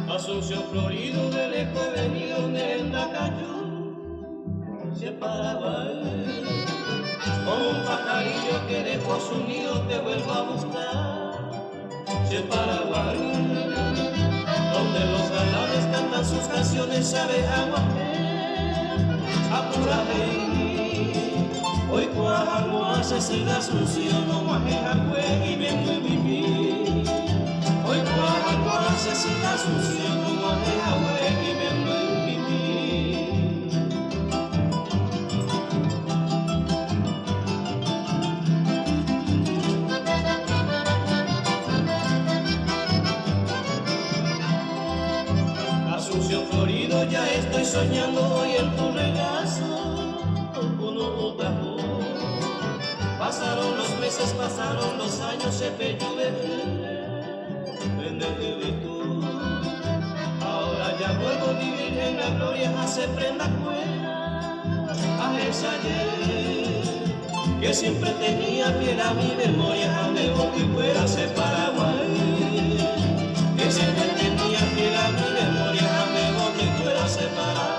Asunción florido de lejos he venido de Ndacayú, se paraba como un pajarillo que dejó su nido te vuelvo a buscar, se paraba donde los galanes cantan sus canciones, sabe apúrate, hoy cuando haces el Asunción no majeja y me muy vivir. Hoy cuando haces el Asunción no majeja y me muy vivir. Asunción florido ya estoy soñando hoy en tu regazo, uno botajo. Pasaron los meses, pasaron los años, se ahora ya vuelvo a vivir en la gloria, hace prenda fuera a esa ayer que siempre tenía fiel a mi memoria, a mi y fuera se Paraguay, que siempre tenía fiel a mi memoria, a mi y fuera se Paraguay.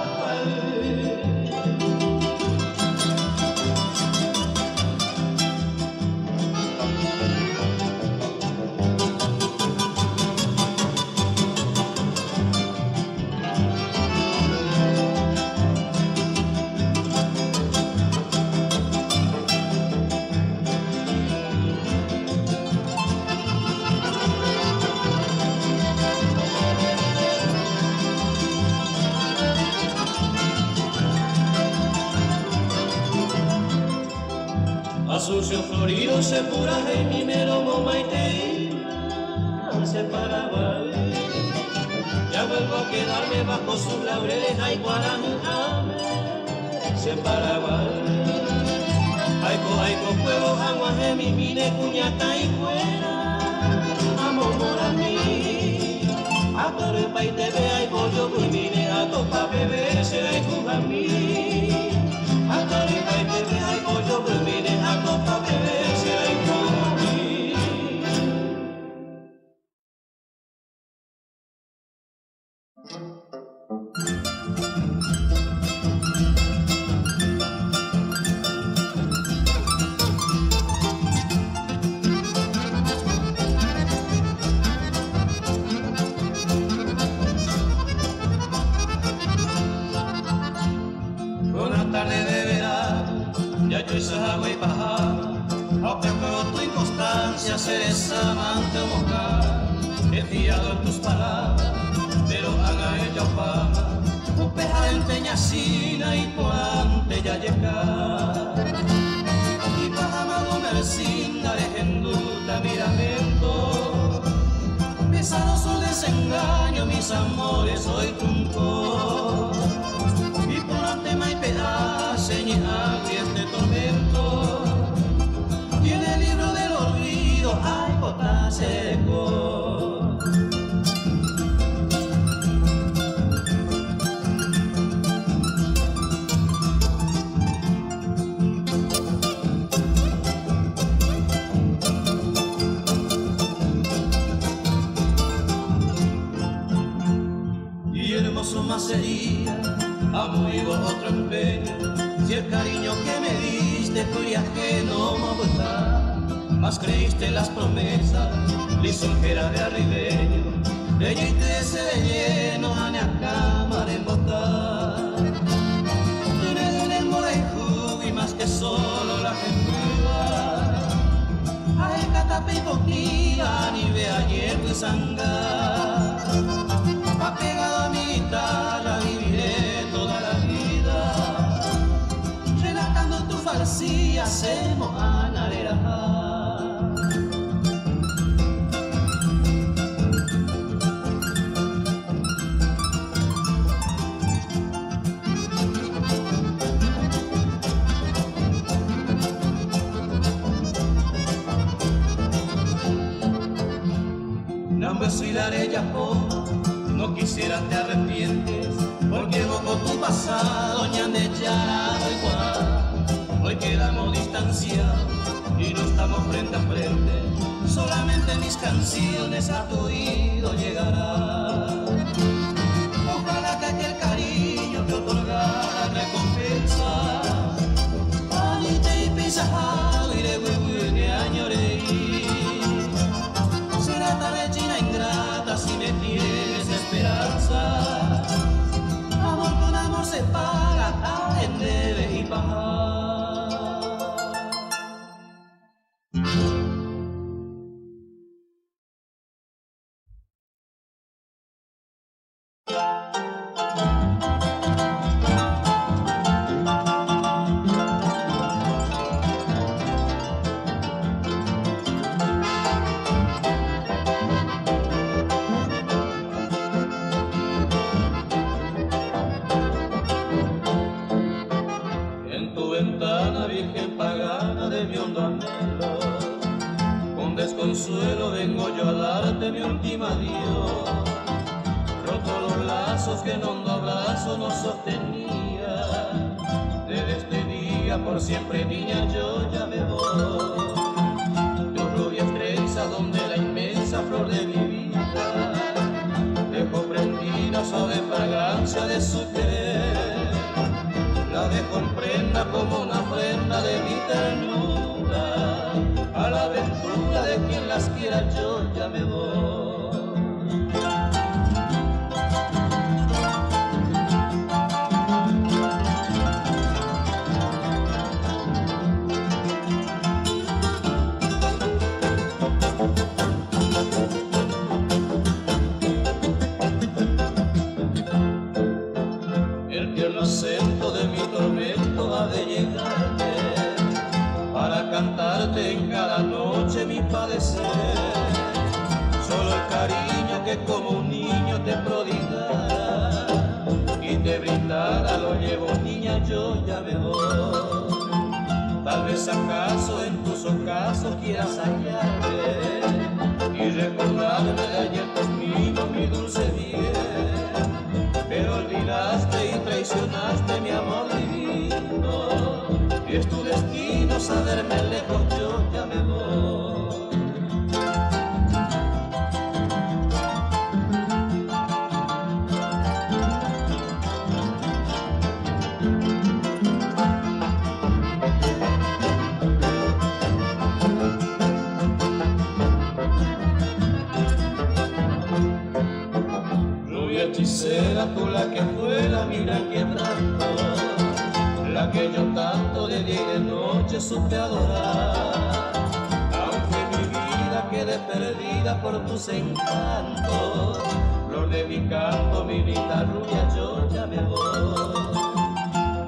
Asunción florido se pura en mi mero momaiteína, se Paraguay. Ya vuelvo a quedarme bajo sus laureles, ay guaranjame, se Paraguay. Aico, pueblo, aguaje, mi mine, cuñata y fuera, amo morani. A todo el país te ve, ay pollo, muy mine, a topa bebé, se ay cujamí. A todo el país te ve, ay pollo, muy mine, a topa bebé, se ay cujamí. Una tarde de verano, ya yo esa agua y bajaba, aunque tu inconstancia seres amante o mojar, he fiado en tus palabras, pero haga ella fama, un peja en teñacina y cuante ya llegar. Y bajamado me vecina de genduta miramento, pesado su desengaño, mis amores hoy truncó. Y por antema y pedazo, señal y este tormento, tiene el libro del olvido, ay, bota seco. Y hermoso más sería, amigo, otro empeño, si el cariño que me diste fue ajeno a votar, más creíste en las promesas, lisonjera de arribeño, ella y trece de lleno, a la cámara en botar. Tiene en el molejú y más que solo la gentuda, a el catape y boquilla, ni ve ayer y sanga, apegado a mi guitarra viviré toda la vida, relatando tu falsía, hacemos anarera. No me oscilaré ya, no quisiera te arrepientes, porque vos tu pasado, ñande charado igual. Hoy quedamos distanciados y no estamos frente a frente. Solamente mis canciones a tu oído llegarán. Ojalá que aquel cariño te otorgara recompensa. Anite y pisajado y de huehuene añoré. Será tal china ingrata si me tienes esperanza. Amor con amor se paga en debe y pagar. Consuelo vengo yo a darte mi último adiós. Roto los lazos que en hondo abrazo nos sostenía. Desde este día por siempre niña yo ya me voy. Tu rubia trenza donde la inmensa flor de mi vida dejó prendida suave fragancia de su querer. La dejo en prenda como una ofrenda de mi ternura. A la aventura de quien las quiera yo ya me voy. El tierno acento de mi tormento ha de llegarte para cantarte en cada noche mi padecer. Solo el cariño que como un niño te prodigara y te brindara lo llevo, niña, yo ya me voy. Tal vez acaso en tus ocasos quieras hallarme y recordarme de ayer conmigo mi dulce bien. Pero olvidaste y traicionaste mi amor divino. Y es tu destino saberme lejos, yo ya me voy. Rubia hechicera, tú la que fuera, mira quebrando, la que yo tanto de día y de noche supe adorar. Aunque mi vida quede perdida por tus encantos, flor de mi canto, mi linda rubia, yo ya me voy.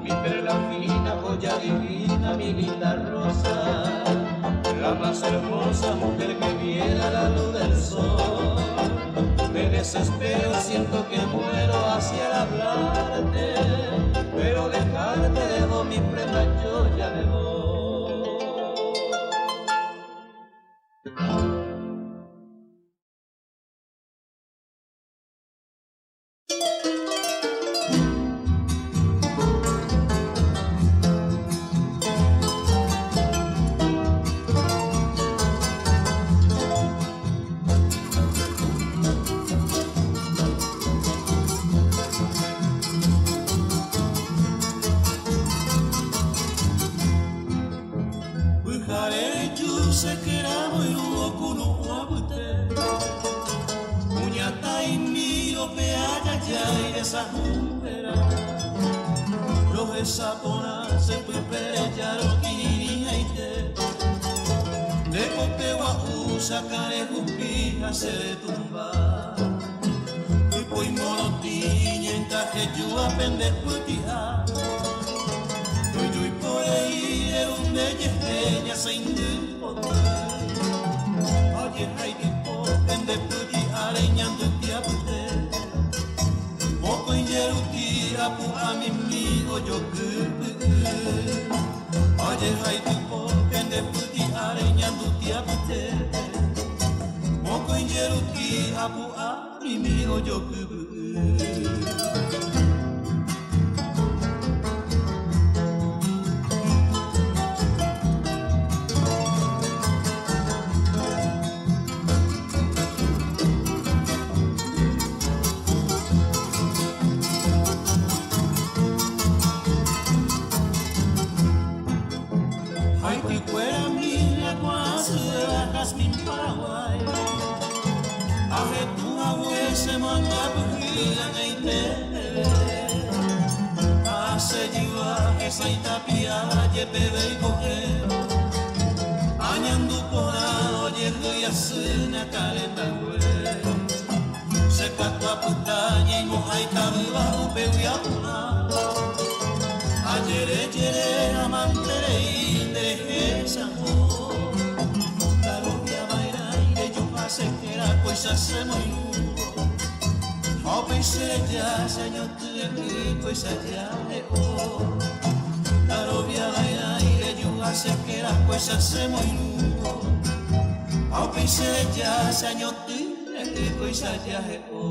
Mi perla fina, joya divina, mi linda rosa, la más hermosa mujer que viera la luz del sol. Me desespero, siento que muero hacia el hablarte, pero dejarte dejo mi prenda, yo ya me voy. fuera mila quase jasmin Paraguay ahe tu awe se manga pujila ngaite ase jiwa esa itapia je bebe y coge añandu pora oye ya sena calenta hue se catwa putanya y moja y tabua upe ya Jere jere amantere inde sango Dalo via baira ire yo pase que la cosa se moiu Ao pensei já senhor tu que coisa já é o Dalo via baira ire yo pase que la cosa se moiu Ao pensei já senhor tu que coisa já é o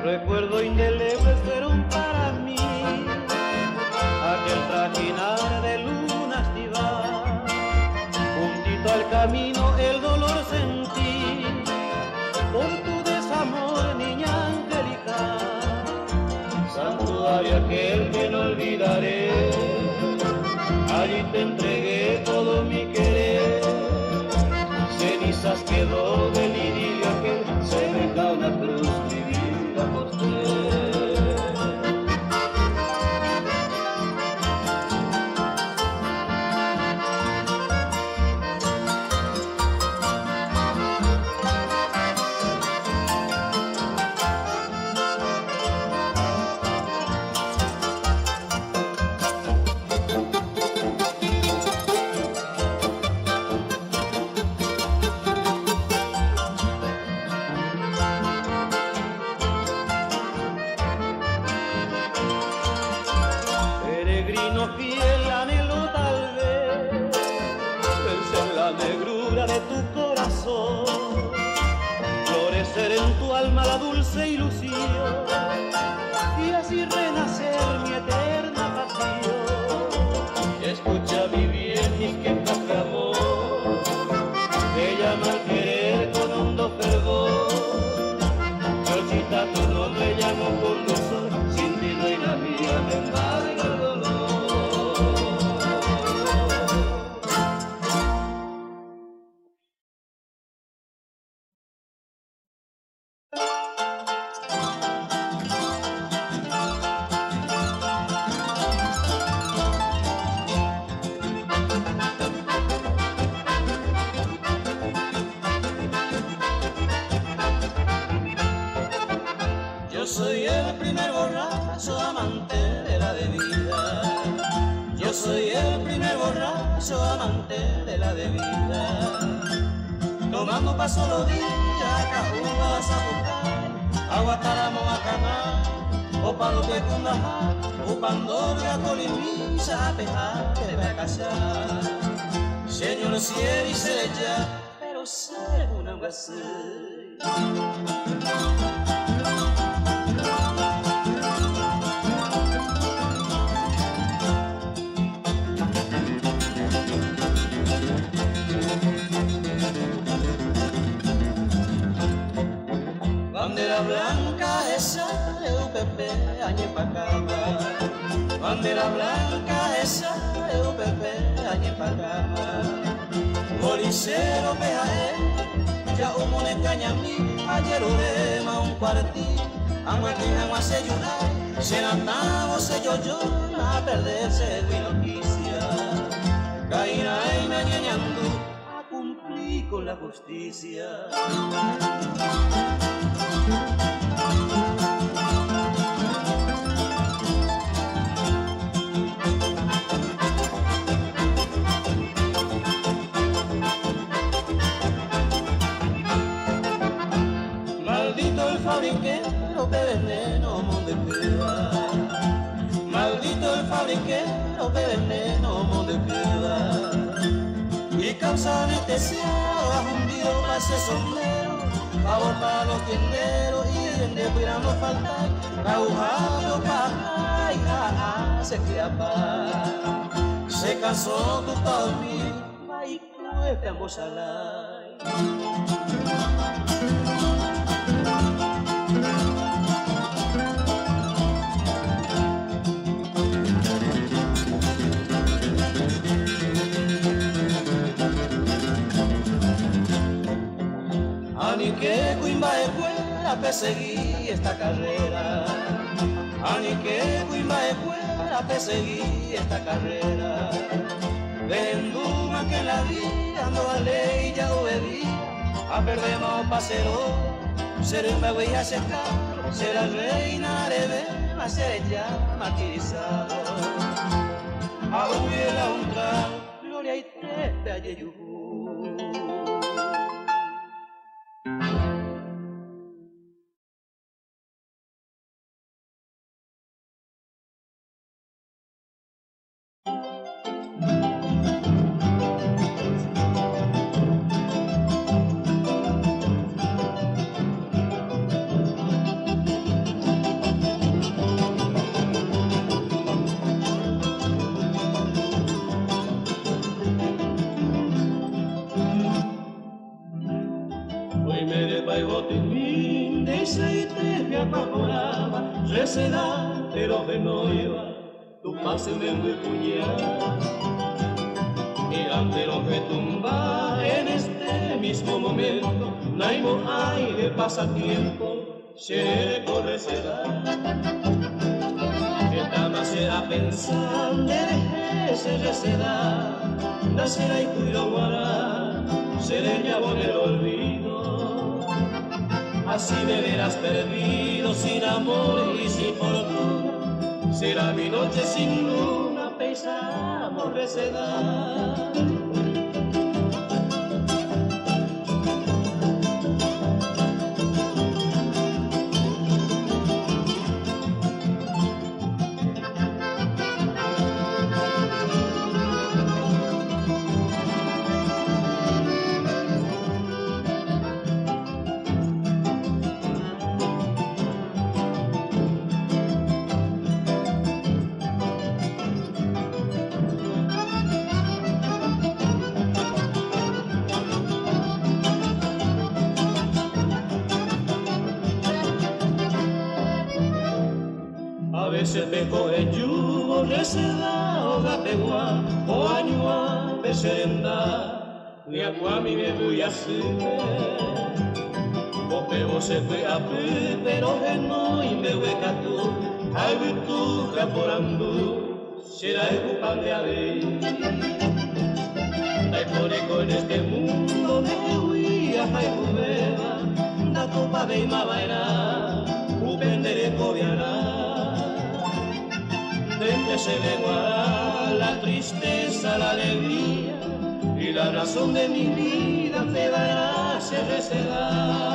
Recuerdo indeleble fueron para mí aquel trajinar de luna estival. Juntito al camino el dolor sentí por tu desamor, niña angelical. Santuario aquel que no olvidaré, allí te entregué todo mi querer. Cenizas quedó del idilio aquel, se venga una cruz mi vida por usted. Peregrino fiel, anhelo tal vez, pensé en la negrura de tu corazón, florecer en tu alma la dulce ilusión, y así renacer mi eterna pasión. Escucha mi bien mis quejas de amor, te llama al querer con hondo fervor. Chorchita, tu nombre llamo con dulzor, sin ti no hay la vida, me embarga el dolor. de vida. Tomando paso los días, cajuba vas a buscar, aguataramo a canar, o palo que cundaja, o pandoria con misa, pejar que va a casar. Señor cielo y se ya, pero se una guasé. Bandera blanca esa de UPP Añepacama. Bandera blanca esa de UPP Añepacama. Policero PAE, ya humo ne cañamí, ayer urema un cuartí, amuequejan a se llorar, se natamos se yo, a perderse mi noticia. Caína y mañañando, a cumplir con la justicia. Maldito el fabriquero que veneno monte Cuba. Maldito el fabriquero que veneno monte Cuba. Y causa anestesiado a hundido para ese sombrero, favor para los tienderos y de cuidar no faltar, caujado para y se cría paz. Se cansó tu dormir, y cuesta ambos alay. Ani que Cuimba de fuera perseguí esta carrera. Ani que Cuimba de fuera perseguí esta carrera. Venduma que en la vida no la ley ya obedía. A perdemos pasero, ser un bagüey a secar, será reina de ver, ser ya martirizado. A hubiera un trago, gloria y te ayeyú. Receda, pero que no iba, tu pase me muy puñal. Y ante lo que tumba en este mismo momento, naimo hay de pasatiempo, se corre será. Que más será pensar, de se receda, nacerá y cuido guará, se le llamo en el olvido. Así me verás perdido, sin amor y sin fortuna. Será mi noche sin luna, pesamos recedar. Se me coge yugo, receda, o gategua, o añua, peserenda, ni a cuami me voy a hacer. O pego se fue a pu, pero que no, y me voy a tú, algo tú, raporando, será el culpable de haber. Hay con este mundo, me voy a jaibubeba, la copa de Imabaera, upendere cobiará. Donde se ve guardar la tristeza, la alegría y la razón de mi vida te dará se reservará.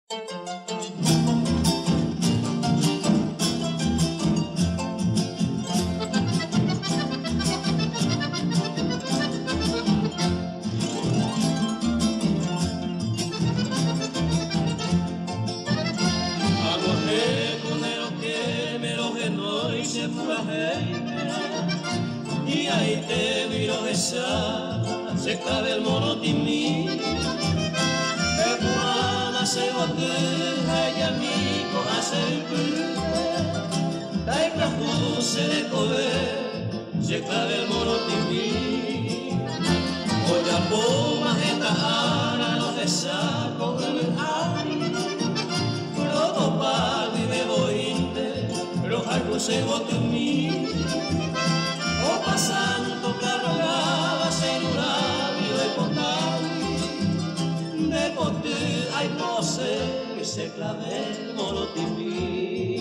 Y ahí te miro esa se cabe el monotimí de Juana se boteja y amigo hace el pide la isla se de comer se cabe el monotimí hoy a pomas esta ara no te saco el ay todo pago y me voy los algo se botemí o pasando cargaba celular de contar de pote hay pose que se clave monotimí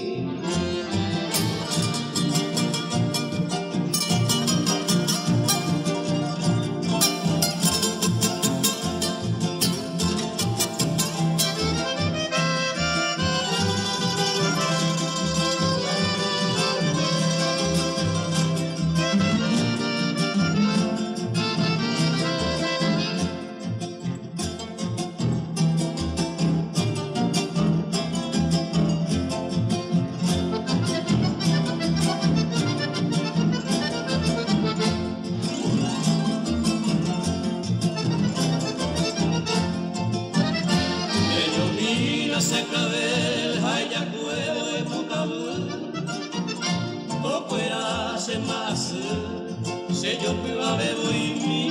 se yo piva bebo y mi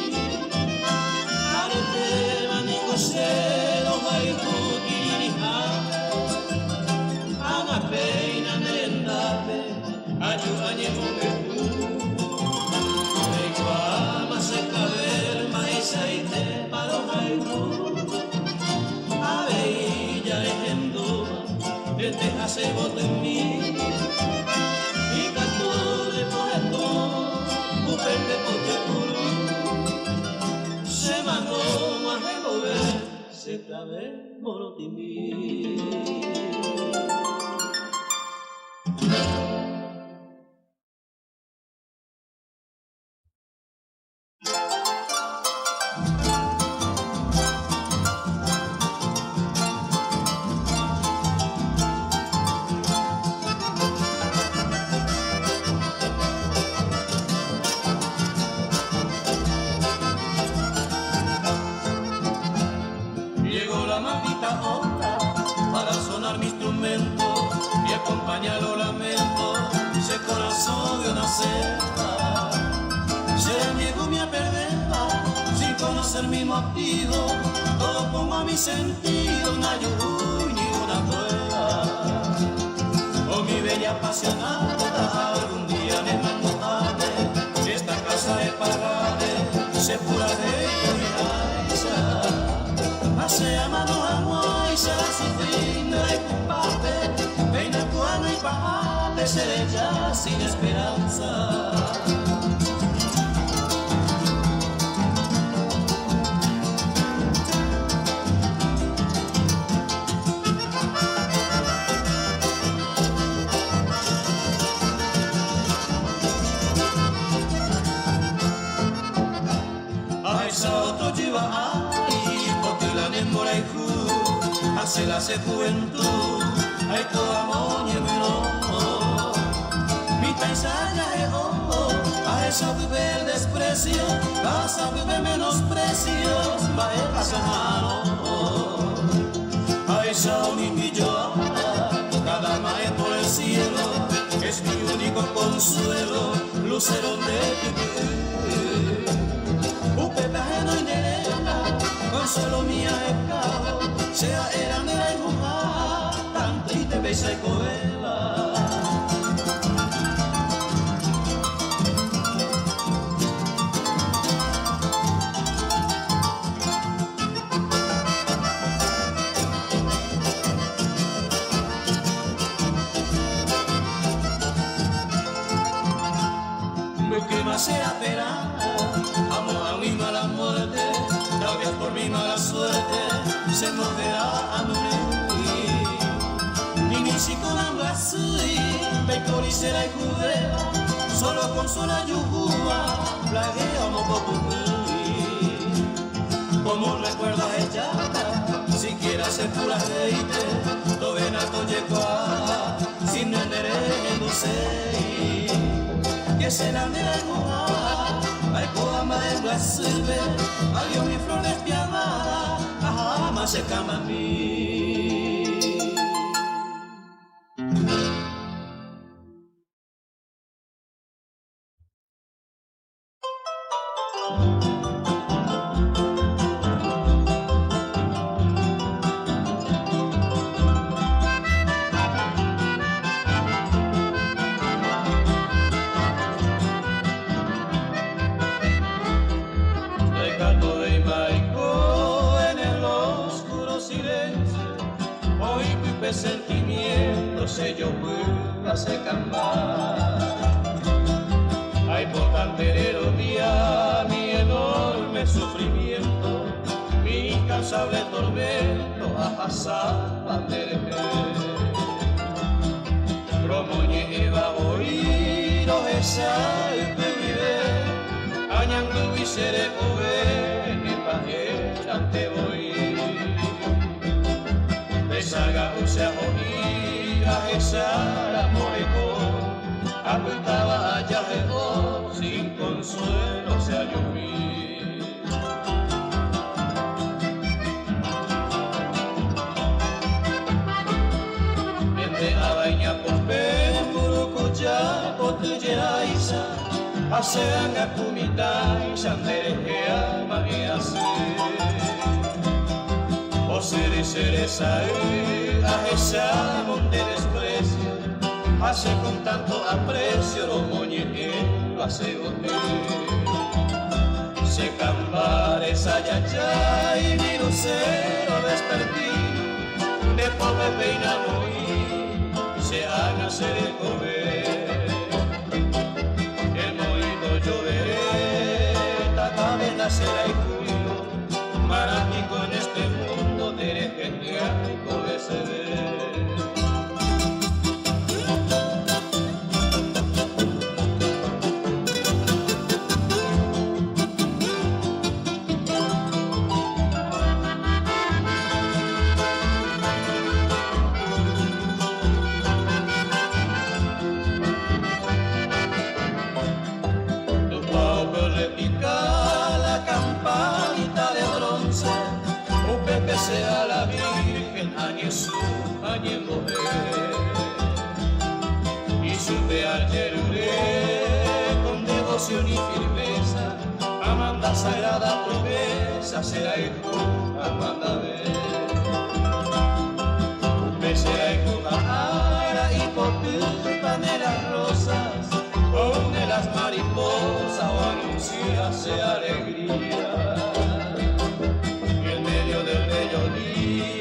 arete manico se lo va y putirija ana peina merendate ayudañe porque tú de guama se caber maíz y te paro jairu aveilla lejendo de teja se bote en mí se mandó a remover, se clave monotimí. Mi motivo, todo pongo a mi sentido, una yuyu ni una prueba. Oh mi bella apasionada, algún día me mando tarde, esta casa es pagada, se pura de ella. Hace amado amor y será sufriendo y culpable, peina cuando y bajate, seré ya sin esperanza. Hace la juventud, hay toda moña mi paisaje es ojo, a eso vive el desprecio, vas a vivir menosprecio, va a pasar a esa mi pillo, cada maestro por el cielo, es mi único consuelo, lucero de vivir, un pepajeno y nerena, consuelo mía es cabo, sea era nera y mujer, tan triste, besa y coela. Me quema sea pena, amo a mi mala muerte, gracias por mi mala suerte. Se moverá a morir será y judea, solo con sola yugua, plaguea un popurrí. Como recuerdas echada, siquiera se pura reite, tovena toyecoa, sin nenere en dulce. Que se la nera goa, ay coa maestra sirve, adiós mi flor despiadada, ajá, más se cama a mí. Sentimientos ellos vuelvan se cambiar. Ay, por canterero día, mi enorme sufrimiento, mi incansable tormento a pasar bandereje. Romoñe eva oído esa vive, añandu y seré ove, ni pajera ante voy. Saga usea oíra esa la moreco, apuntaba allá de sin consuelo se ayuví. Miente a baña por pemurucucha, potillera isa, hacean a kumita y shanderejea manease. O seré a esa monte desprecio, hace con tanto aprecio lo moñe lo hace bote. Se cambar esa yacha y mi lucero despertino, de pobre peina moí, se haga ser el comer. El moído lloveré, tatavena será y cuyo, maraquico en este mundo. Genial ese ver. Tu pavo repica la campanita de bronce, un pepe sea la Virgen, añe su, añe mujer. Y supe al yeruré con devoción y firmeza, Amanda sagrada promesa, será hijo, Amanda ver. Me será hijo, Amara y por culpa de las rosas, o de las mariposas, o anunciase alegría.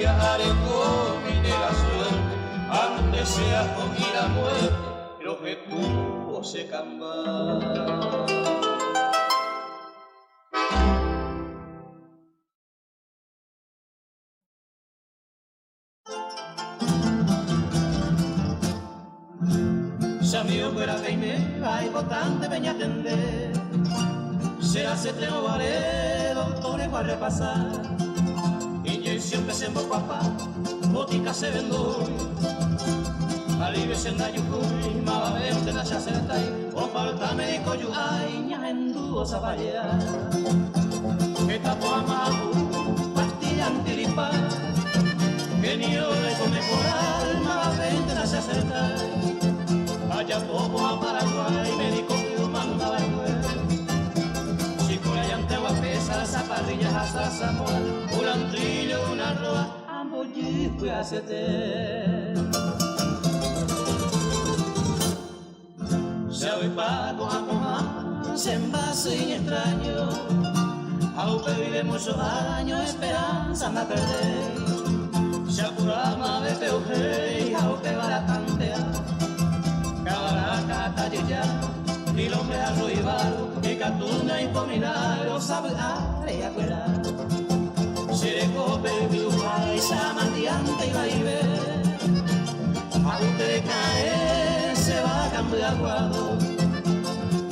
Haré comine la suerte, antes sea con la muerte, pero que tuvo se cambiar. Si amigo fuera que me va y votante venía a atender, será se tremovaré, doctores para repasar. Siempre se embocó papá, botica se vendó. Alivio se anda yucuy, maba verte na chacertai, o falta médico yu ay, ña enduo zapallea. Esta poa mabu, pastilla antiripar, que ni yo le come por alma, maba verte na chacertai. Allá poco a Paraguay, médico que mandaba el cuerpo. Si por allá anteo a pesa, las zaparrillas hasta Zamora, un antrillo, una roa, ambos fui a hacerte. Se hoy pago a cojar, se envase y extraño, aunque vive muchos años, esperanza me perdí. Se apurama de peuje, aunque va la cantea, cabaraca, talleya, y el hombre arruibado, y catuna y pominaro, sabe a cuela. Se le cope y samandiante y va y ve, aunque cae, se va a cambiar. de aguado,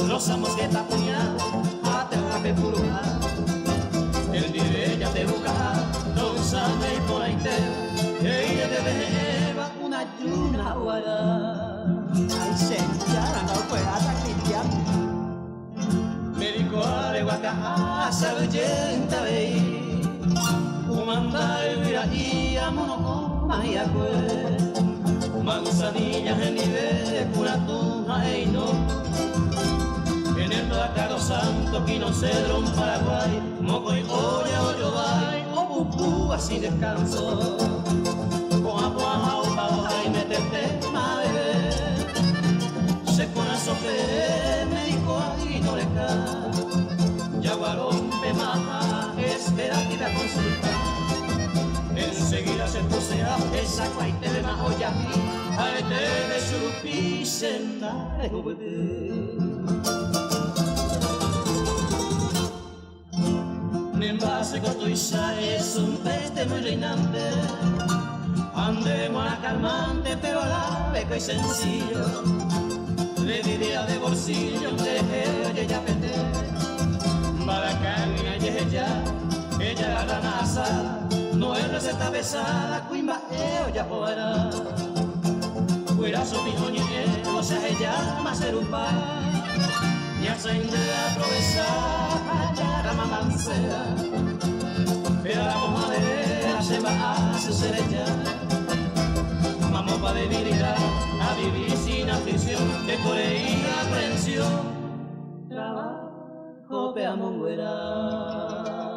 los amos que está puñado, a terra que puruja, el día ella te busca, no sabe y por ahí te, ella te lleva una yuna guará. Ay, señora, no pueda cristiano. Médico de Guacá, sargenta veí, umanda y viraía, monocoma y acue, manzanillas en nivel, curatuna e no. En el Caro Santo, Quino Cedro, en Paraguay, moco y olla, hoyo bay, o pupú, así descanso. Con agua, o pavo, y metete, bebé. Se pone a sofrer, médico, y no le cae. Yaguarón, pemaja, espera que la consulta. Enseguida se posea, esa cuaite de más olla, a de su pisenta, Nembase Cotuiza es un peste muy reinante, andemos a calmante, pero a la beca y sencillo, le diría de bolsillo, de ella pete, Baracán y ella la rana asada, no es receta pesada, cuimba, ya podrá, fuera su pijoñe, o sea, ella más ser un par. Ya se intenta aprovechar, ya la mamancera, pero la momadera se va a hacer ella. Vamos pa' debilidad, a vivir sin afición, de corea y aprensión. Trabajo, peamos fuera.